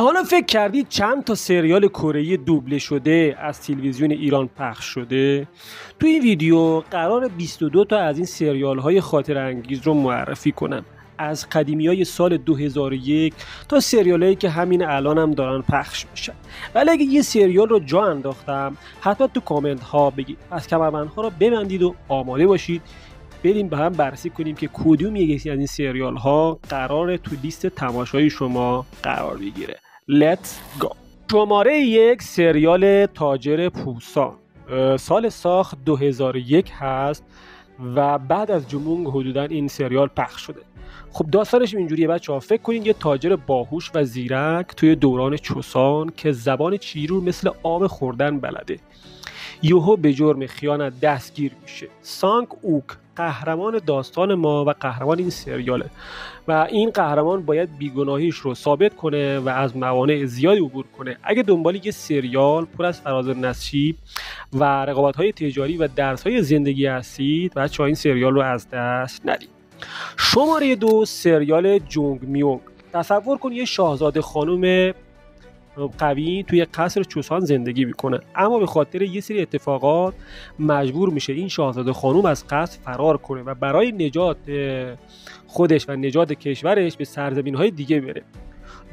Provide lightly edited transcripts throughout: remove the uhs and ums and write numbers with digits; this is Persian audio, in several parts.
حالا فکر کردید چند تا سریال کره‌ای دوبله شده از تلویزیون ایران پخش شده؟ تو این ویدیو قرار 22 تا از این سریال‌های خاطر انگیز رو معرفی کنم، از قدیمی‌های سال 2001 تا سریالایی که همین الان هم دارن پخش میشن. ولی اگه یه سریال رو جا انداختم حتما تو کامنت ها بگید. پس کمربندها رو ببندید و آماده باشید بریم با هم بررسی کنیم که کدوم یکی از این سریال ها قراره تو لیست تماشایی شما قرار بگیره. Let's go. شماره 1 سریال تاجر پوسا. سال ساخت 2001 هست و بعد از جمونگ حدودا این سریال پخش شده. خب داستانش اینجوریه بچه‌ها، فکر کنین یه تاجر باهوش و زیرک توی دوران چوسان که زبان چینی رو مثل آب خوردن بلده یهو به جرم خیانت دستگیر میشه. سانگ اوک قهرمان داستان ما و قهرمان این سریاله و این قهرمان باید بیگناهیش رو ثابت کنه و از موانع زیادی عبور کنه. اگه دنبال یه سریال پر از فراز و نشیب و رقابت‌های تجاری و درس‌های زندگی هستید بچه‌ها این سریال رو از دست ندید. شماره 2 سریال جونگ میونگ. تصور کن یه شاهزاده خانم قوی توی قصر چوسان زندگی میکنه، اما به خاطر یه سری اتفاقات مجبور میشه این شاهزاده خانم از قصر فرار کنه و برای نجات خودش و نجات کشورش به سرزمین‌های دیگه بره.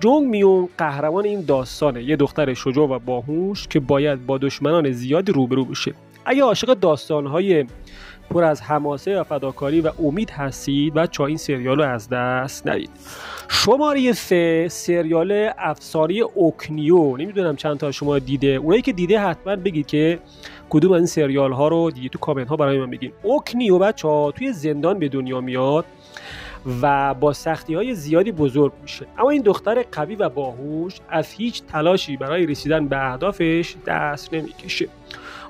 جونگ میونگ قهرمان این داستانه، یه دختر شجاع و باهوش که باید با دشمنان زیادی روبرو بشه. اگه عاشق داستان‌های پر از حماسه و فداکاری و امید هستید بچه‌ها این سریال رو از دست ندید. شماره 3 سریال افسانه اوکنیو. نمیدونم چند تا شما دیده، اونایی که دیده حتما بگید که کدوم از این سریال ها رو دیگه تو کامنت ها برای من بگید. اوکنیو بچه‌ها توی زندان به دنیا میاد و با سختی های زیادی بزرگ میشه، اما این دختر قوی و باهوش از هیچ تلاشی برای رسیدن به اهدافش دست نمیکشه.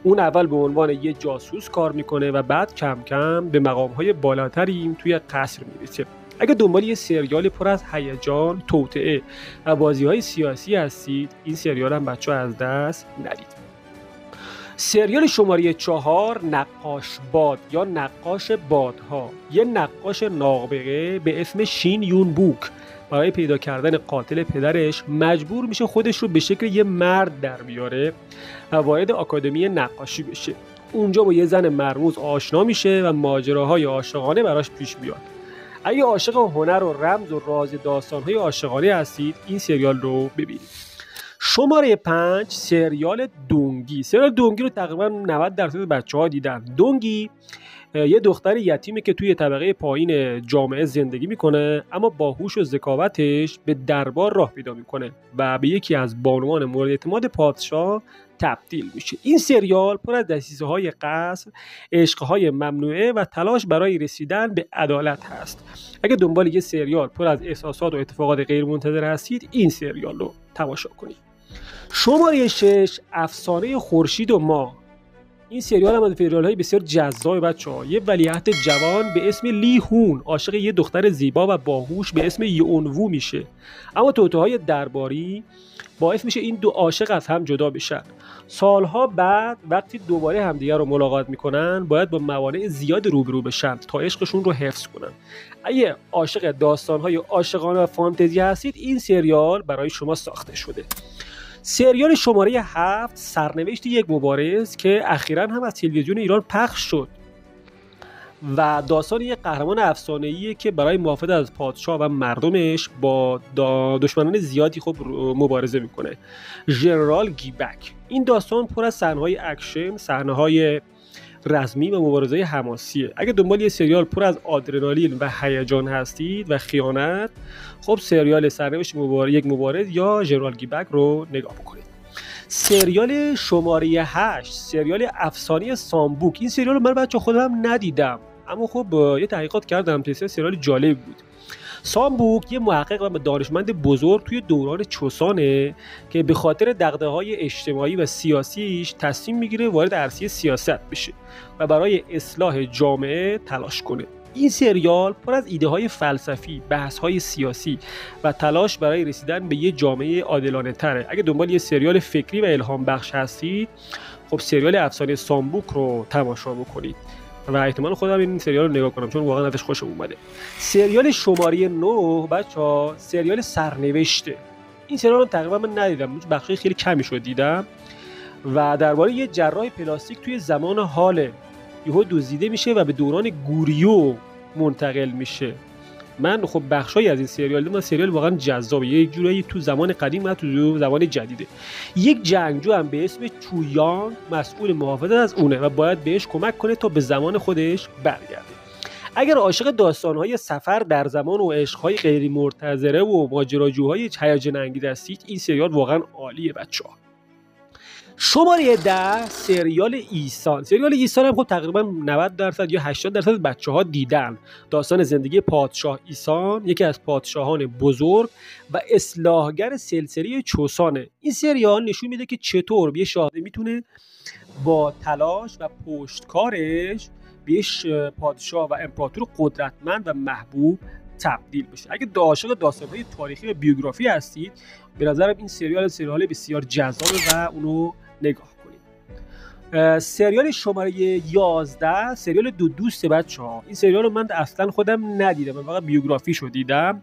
اون اول به عنوان یه جاسوس کار میکنه و بعد کم کم به مقام‌های بالاتری توی قصر میرسه. اگه دنبال یه سریال پر از هیجان، توطئه و بازی‌های سیاسی هستید این سریال هم بچه‌ها از دست ندید. سریال شماره 4 نقاش باد یا نقاش بادها. یه نقاش نابغه به اسم شین یون بوک برای پیدا کردن قاتل پدرش مجبور میشه خودش رو به شکل یه مرد در بیاره و وارد آکادمی نقاشی بشه. اونجا با یه زن مرموز آشنا میشه و ماجراهای عاشقانه براش پیش میاد. اگه عاشق هنر و رمز و راز داستان‌های عاشقانه هستید این سریال رو ببینید. شماره 5 سریال دونگی. سریال دونگی رو تقریبا 90% بچه‌ها دیدن. دونگی یه دختر یتیمه که توی طبقه پایین جامعه زندگی میکنه، اما با هوش و ذکاوتش به دربار راه پیدا میکنه و به یکی از بانوان مورد اعتماد پادشاه تبدیل میشه. این سریال پر از دسیسه‌های قصر، عشق‌های ممنوعه و تلاش برای رسیدن به عدالت هست. اگه دنبال یه سریال پر از احساسات و اتفاقات غیرمنتظره هستید این سریال رو تماشا کنید. شماره 6 افسانه خورشید و ماه. این سریال هم از سریال‌های بسیار جذاب بچه‌ها. یه ولیعهد جوان به اسم لی هون عاشق یه دختر زیبا و باهوش به اسم یونوو میشه، اما توطئه‌های درباری باعث میشه این دو عاشق از هم جدا بشن. سالها بعد وقتی دوباره همدیگه رو ملاقات میکنن باید با موانع زیاد روبرو بشن تا عشقشون رو حفظ کنن. اگه عاشق داستان‌های عاشقانه و فانتزی هستید این سریال برای شما ساخته شده. سریال شماره 7 سرنوشت یک مبارز که اخیراً هم از تلویزیون ایران پخش شد و داستان یک قهرمان افسانه‌ایه که برای محافظت از پادشاه و مردمش با دشمنان زیادی خب مبارزه میکنه. ژنرال گیبک. این داستان پر از صحنه‌های اکشن، صحنه‌های رزمی و مبارزه حماسیه. اگه دنبال یه سریال پر از آدرنالین و هیجان هستید و خیانت، خب سریال سرنوشت یک مبارز یا ژنرال گیبک رو نگاه بکنید. سریال شماره 8 سریال افسانه سامبوک. این سریال رو من بچه خودم ندیدم، اما خب یه تحقیقات کردم که سریال جالب بود. سامبوک یه محقق و دانشمند بزرگ توی دوران چوسانه که به خاطر دغدغه‌های اجتماعی و سیاسیش تصمیم میگیره وارد عرصه سیاست بشه و برای اصلاح جامعه تلاش کنه. این سریال پر از ایده‌های فلسفی، بحث‌های سیاسی و تلاش برای رسیدن به یه جامعه عادلانه تره. اگه دنبال یه سریال فکری و الهام بخش هستید خب سریال افسانه سامبوک رو تماشا بکنید و احتمال خودم این سریال رو نگاه کنم چون واقعا ازش خوشم اومده. سریال شماره 9 بچه‌ها سریال سرنوشته. این سریال رو تقریبا من ندیدم، بخشای خیلی کمی شو دیدم و درباره یه جراح پلاستیک توی زمان حال یهو دزدیده میشه و به دوران گوریو منتقل میشه. من خب بخشایی از این سریال دیدم، سریال واقعا جذابه، یه جورایی تو زمان قدیم و تو زمان جدیده. یک جنگجو هم به اسم چویانگ مسئول محافظت از اونه و باید بهش کمک کنه تا به زمان خودش برگرده. اگر عاشق داستان‌های سفر در زمان و عشق‌های غیر منتظره و ماجراجوهای هیجان انگیز هستید، این سریال واقعا عالیه بچه‌ها. شماره 10 سریال ایسان. سریال ایسان هم خب تقریبا 90% یا 80% بچه‌ها دیدن. داستان زندگی پادشاه ایسان، یکی از پادشاهان بزرگ و اصلاحگر سلسله چوسانه. این سریال نشون میده که چطور یه شاهزاده میتونه با تلاش و پشتکارش به پادشاه و امپراتور قدرتمند و محبوب تبدیل بشه. اگه عاشق داستان‌های تاریخی و بیوگرافی هستید، به نظرم این سریال بسیار جذابه و اونو نگاه کنید. سریال شماره 11 سریال دو دوست بچه‌ها. این سریال رو من اصلا خودم ندیدم، من فقط بیوگرافیشو دیدم.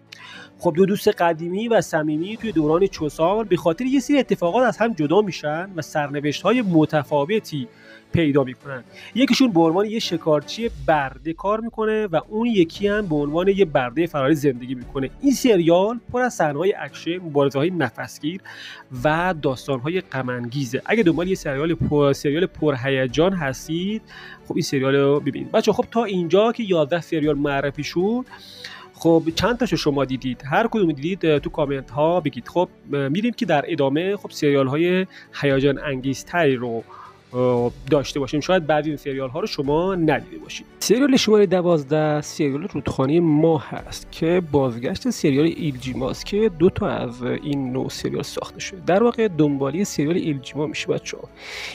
خب دو دوست قدیمی و صمیمی توی دوران چوسان به خاطر یه سری اتفاقات از هم جدا میشن و سرنوشت‌های متفاوتی پیدا میکنن. یکیشون به عنوان یه شکارچی برده کار میکنه و اون یکی هم به عنوان یه برده فراری زندگی میکنه. این سریال پر از صحنه‌های اکشن، مبارزه‌های نفسگیر و داستان‌های غم انگیزه. اگه دنبال یه سریال پرهیجان هستید، خب این سریال رو ببینید. بچه‌ها خب تا اینجا که 11 سریال معرفی شد، خب چند تاشو شما دیدید؟ هر کدوم دیدید تو کامنت ها بگید. خب میریم که در ادامه خب سریال های هیجان انگیزتری رو داشته باشیم. شاید بعضی این سریال ها رو شما ندیده باشید. سریال شماره 12 سریال رودخانه ما هست که بازگشت سریال ایلجیماست که 2 تا از این نوع سریال ساخته شده. در واقع دنبالی سریال ایلجیما میشه بچه‌ها.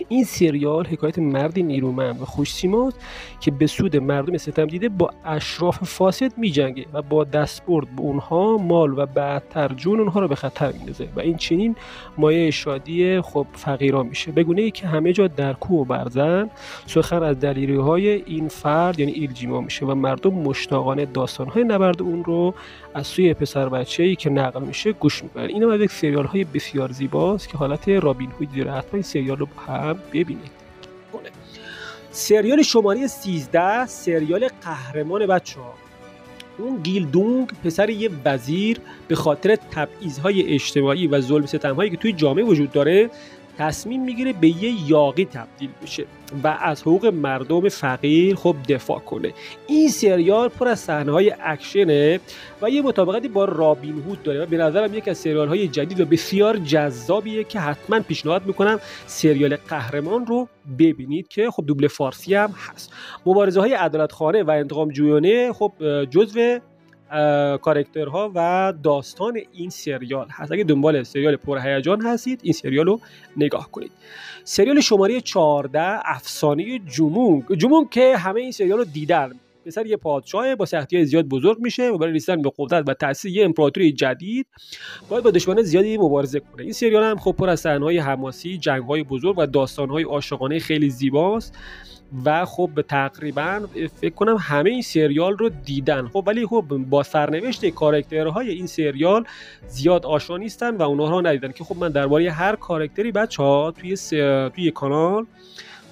این سریال حکایت مردی نیرومند و خوش‌سیماست که به سود مردم ستم دیده با اشراف فاسد میجنگه و با دستبرد به اونها مال و بعدتر جون اونها رو به خطر میندازه و این چنین مایه شادی خب فقیران میشه. به گونه‌ای که همه جا در کوه و برزن سخن از دلیری‌های این فرد یعنی ایلجیما میشه و مردم مشتاقانه داستان‌های نبرد اون رو از سوی پسر بچه‌ای که نقل میشه گوش میکنن. اینا از یک سریال‌های بسیار زیباست که حالت رابین هود داره. حتما این سریال رو هم ببینید. سریال شماره 13 سریال قهرمان بچه‌ها. اون گیلدونگ پسر یه وزیر به خاطر تبعیض‌های اجتماعی و ظلم ستم‌هایی که توی جامعه وجود داره تصمیم میگیره به یه یاغی تبدیل بشه و از حقوق مردم فقیر خب دفاع کنه. این سریال پر از صحنه‌های اکشنه و یه مطابقتی با رابین هود داره و به نظرم یکی از سریال‌های جدید و بسیار جذابیه که حتما پیشنهاد میکنم سریال قهرمان رو ببینید که خب دوبله فارسی هم هست. مبارزه‌های عدالتخانه و انتقام جویانه خب جزو کاراکترها و داستان این سریال هست. اگه دنبال سریال پرهیجان هستید این سریال رو نگاه کنید. سریال شماره 14 افسانه جومونگ که همه این سریال رو دیدن. پسر یه پادشاه با سختی‌های زیاد بزرگ میشه و برای رسیدن به قدرت و تأسیس یه امپراتوری جدید باید با دشمنان زیادی مبارزه کنه. این سریال هم خب پر از صحنه‌های حماسی، جنگ‌های بزرگ و داستان‌های عاشقانه خیلی زیباست و خب تقریبا فکر کنم همه این سریال رو دیدن. خب ولی خب با سرنوشت کاراکترهای این سریال زیاد آشنا نیستن و اونها رو ندیدن که خب من درباره هر کاراکتری بچه‌ها توی کانال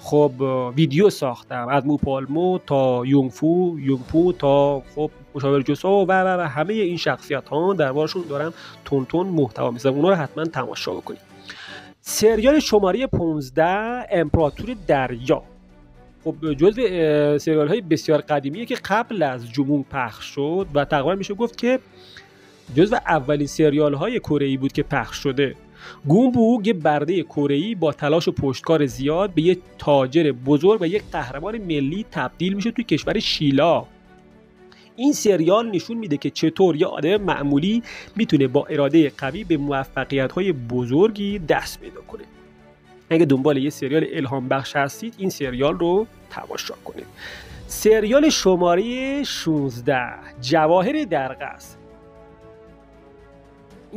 خب ویدیو ساختم، از موپالمو تا یونگپو تا خب مشاور جوسو و همه این شخصیت ها دربارشون دارم تون محتوا میذارم. اونا رو حتما تماشا بکنید. سریال شماره 15 امپراتور دریا خب جزو سریال های بسیار قدیمیه که قبل از جومونگ پخش شد و تقریبا میشه گفت که جزو اولین سریال های کره‌ای بود که پخش شده. گومبوگ یه برده کره‌ای با تلاش و پشتکار زیاد به یه تاجر بزرگ و یه قهرمان ملی تبدیل میشه توی کشور شیلا. این سریال نشون میده که چطور یه آدم معمولی میتونه با اراده قوی به موفقیت‌های بزرگی دست پیدا کنه. اگه دنبال یه سریال الهام بخش هستید این سریال رو تماشا کنید. سریال شماره 16 جواهر در قصر.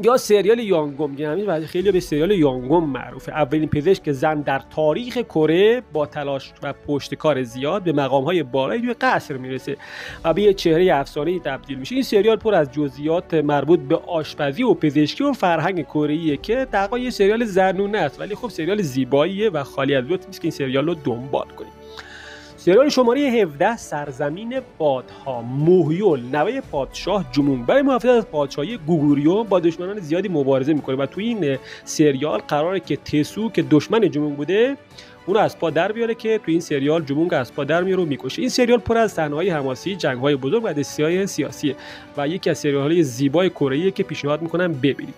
یا سریال یانگوم که همین خیلی به سریال یانگوم معروفه. اولین پزشک زن در تاریخ کره با تلاش و پشتکار زیاد به مقام‌های بالایی توی قصر میرسه و به یه چهره افسانه‌ای تبدیل میشه. این سریال پر از جزئیات مربوط به آشپزی و پزشکی و فرهنگ کره‌ایه که دقیقاً یه سریال زنونه است، ولی خب سریال زیباییه و خالی از لطف نیست که این سریال رو دنبال کنید. سریال شماره 17 سرزمین بادها. موهیول نوه پادشاه جمونگ برای محافظت از پادشاهی گوگوریو با دشمنان زیادی مبارزه میکنه و توی این سریال قراره که تسو که دشمن جمونگ بوده اون از پا در بیاره که توی این سریال جمونگ از پا در میاره و میکشه. این سریال پر از صحنه‌های حماسی، جنگ‌های بزرگ و دسیسه‌های سیاسیه و یکی از سریال‌های زیبای کره‌ایه که پیشنهاد میکنم ببینید.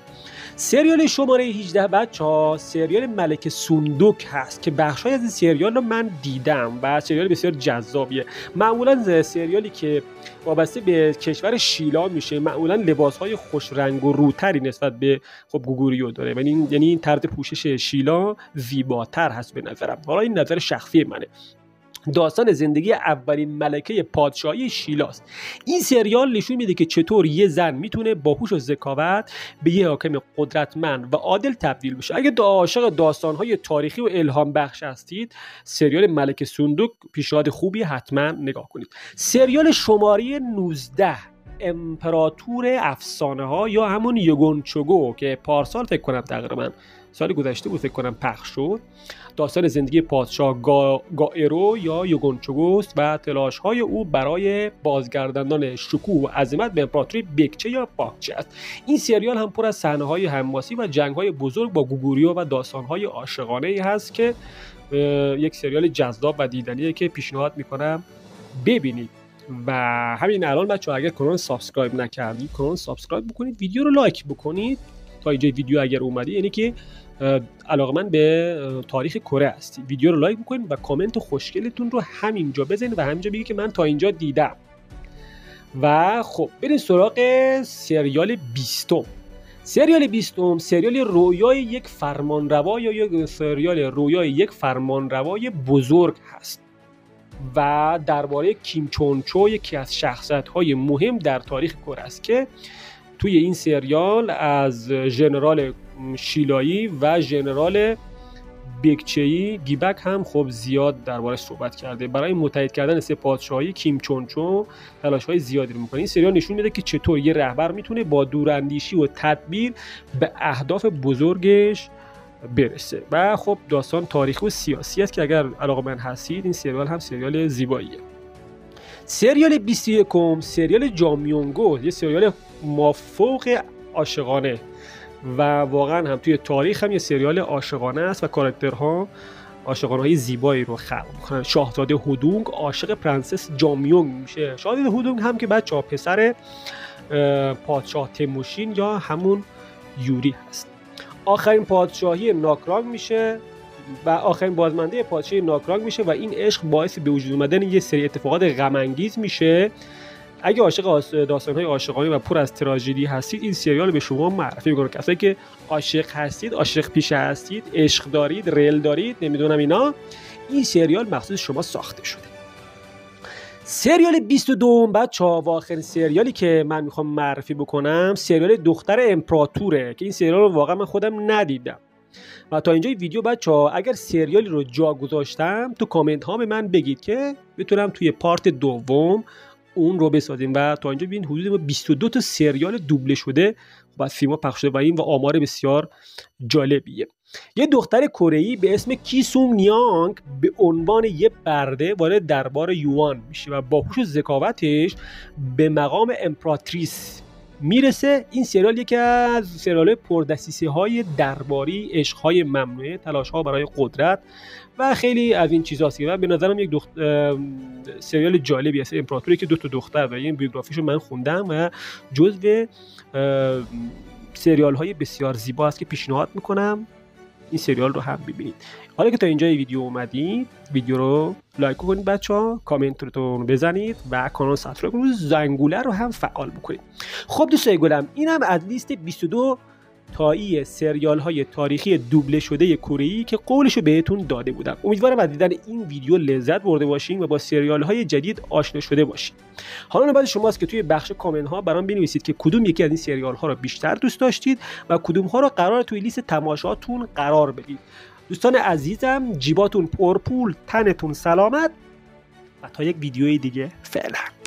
سریال شماره 18 بچه‌ها سریال ملک سوندوک هست که بخشای از این سریال رو من دیدم و سریال بسیار جذابیه. معمولا سریالی که وابسته به کشور شیلا میشه معمولا لباس‌های خوش رنگ و روتری نسبت به خب گوگوریو داره، یعنی این طرز پوشش شیلا زیباتر هست به نظرم. حالا این نظر شخصی منه. داستان زندگی اولین ملکه پادشاهی شیلاست. این سریال نشون میده که چطور یه زن میتونه با هوش و ذکاوت به یه حاکم قدرتمند و عادل تبدیل بشه. اگه عاشق داستان‌های تاریخی و الهام بخش هستید، سریال ملک سوندوک پیشنهاد خوبی، حتما نگاه کنید. سریال شماره 19 امپراتور افسانه ها یا همون یوگونچوگو که پارسال فکر کنم تقریبا سال گذشته بود فکر کنم پخش شد. داستان زندگی پادشاه گائرو یا یوگونچوگوست و تلاش‌های او برای بازگرداندن شکوه و عظمت به امپراتوری بکچه یا باکچه است. این سریال هم پر از صحنه‌های حماسی و جنگ‌های بزرگ با گوگوریو و داستان‌های عاشقانه‌ای هست که یک سریال جذاب و دیدنیه که پیشنهاد می‌کنم ببینید. و همین الان بچه‌ها اگر کانال سابسکرایب نکردید کانال سابسکرایب بکنید، ویدیو رو لایک بکنید تا اینجای ویدیو اگر اومدی، یعنی که علاقه‌مند به تاریخ کره هستی، ویدیو رو لایک بکنید و کامنت خوشگلتون رو همینجا بزنید و همینجا بگید که من تا اینجا دیدم. و خب بریم سراغ سریال 20. سریال 20 سریال رویای یک فرمانروا یا یک سریال رویای یک فرمانروای بزرگ هست و درباره کیم چون چو، یکی از شخصیت‌های مهم در تاریخ کره است که توی این سریال از ژنرال شیلایی و ژنرال بکچه‌ای گیبک هم خب زیاد دربارش صحبت کرده. برای متحد کردن سه پادشاهی کیم چون چو تلاش‌های زیادی رو می‌کنه. این سریال نشون میده که چطور یه رهبر میتونه با دوراندیشی و تدبیر به اهداف بزرگش برسه. و خب داستان تاریخی و سیاسی است که اگر علاقه‌مند هستید این سریال هم سریال زیباییه. سریال 21 سریال جامیونگو، یه سریال مافوق عاشقانه و واقعا هم توی تاریخ هم یه سریال عاشقانه است و کاراکترها عاشقانه‌های زیبایی رو خلق می‌کنن. شاهزاده هودونگ عاشق پرنسس جامیونگ میشه. شاهزاده هودونگ هم که بچه‌ها پسر پادشاه تموشین یا همون یوری هست. آخرین پادشاهی ناکرانگ میشه و آخرین بازمانده پادشاهی ناکرانگ میشه و این عشق باعث به وجود اومدن یه سری اتفاقات غم انگیز میشه. اگه عاشق داستان‌های عاشقانه و پر از تراژدی هستید این سریال به شما معرفی می‌کنه. کسایی که عاشق هستید، عاشق پیشه هستید، عشق دارید، ریل دارید، نمیدونم اینا، این سریال مخصوص شما ساخته شده. سریال 22 بچه‌ها و آخرین سریالی که من میخوام معرفی بکنم سریال دختر امپراتوره که این سریال رو واقعا من خودم ندیدم. و تا اینجای ویدیو بچه‌ها اگر سریالی رو جا گذاشتم تو کامنت ها به من بگید که بتونم توی پارت دوم اون رو بسازیم. و تا اینجا ببین حدود 22 تا سریال دوبله شده و فیلم‌ها پخش شده و این و آمار بسیار جالبیه. یه دختر کره‌ای به اسم کی سونگ نیانگ به عنوان یه برده وارد دربار یوان میشه و با هوش و ذکاوتش به مقام امپراتریس میرسه. این سریال یکی از سریال‌های پردسیسه‌های درباری، عشق‌های ممنوعه، تلاش‌ها برای قدرت و خیلی از این چیزاست که به نظرم یک سریال جالبی است. امپراتوری که 2 تا دختر داره، این بیوگرافیشو من خوندم و جزو سریال‌های بسیار زیبا است که پیشنهاد میکنم این سریال رو هم ببینید. حالا که تا اینجای ویدیو اومدید ویدیو رو لایک کنید بچه‌ها، کامنتتون بزنید و کانال سابسکرایب کنید، زنگوله رو هم فعال بکنید. خب دوستای گلم اینم از لیست 22 تایی سریال های تاریخی دوبله شده کره‌ای که قولشو بهتون داده بودم. امیدوارم از دیدن این ویدیو لذت برده باشین و با سریال های جدید آشنا شده باشین. حالا نوبت شماست که توی بخش کامنت ها برام بنویسید که کدوم یکی از این سریال ها رو بیشتر دوست داشتید و کدوم ها رو قرار توی لیست تماشاتون قرار بدید. دوستان عزیزم، جیباتون پرپول، تنتون سلامت و تا یک ویدیوی دیگه فعلا.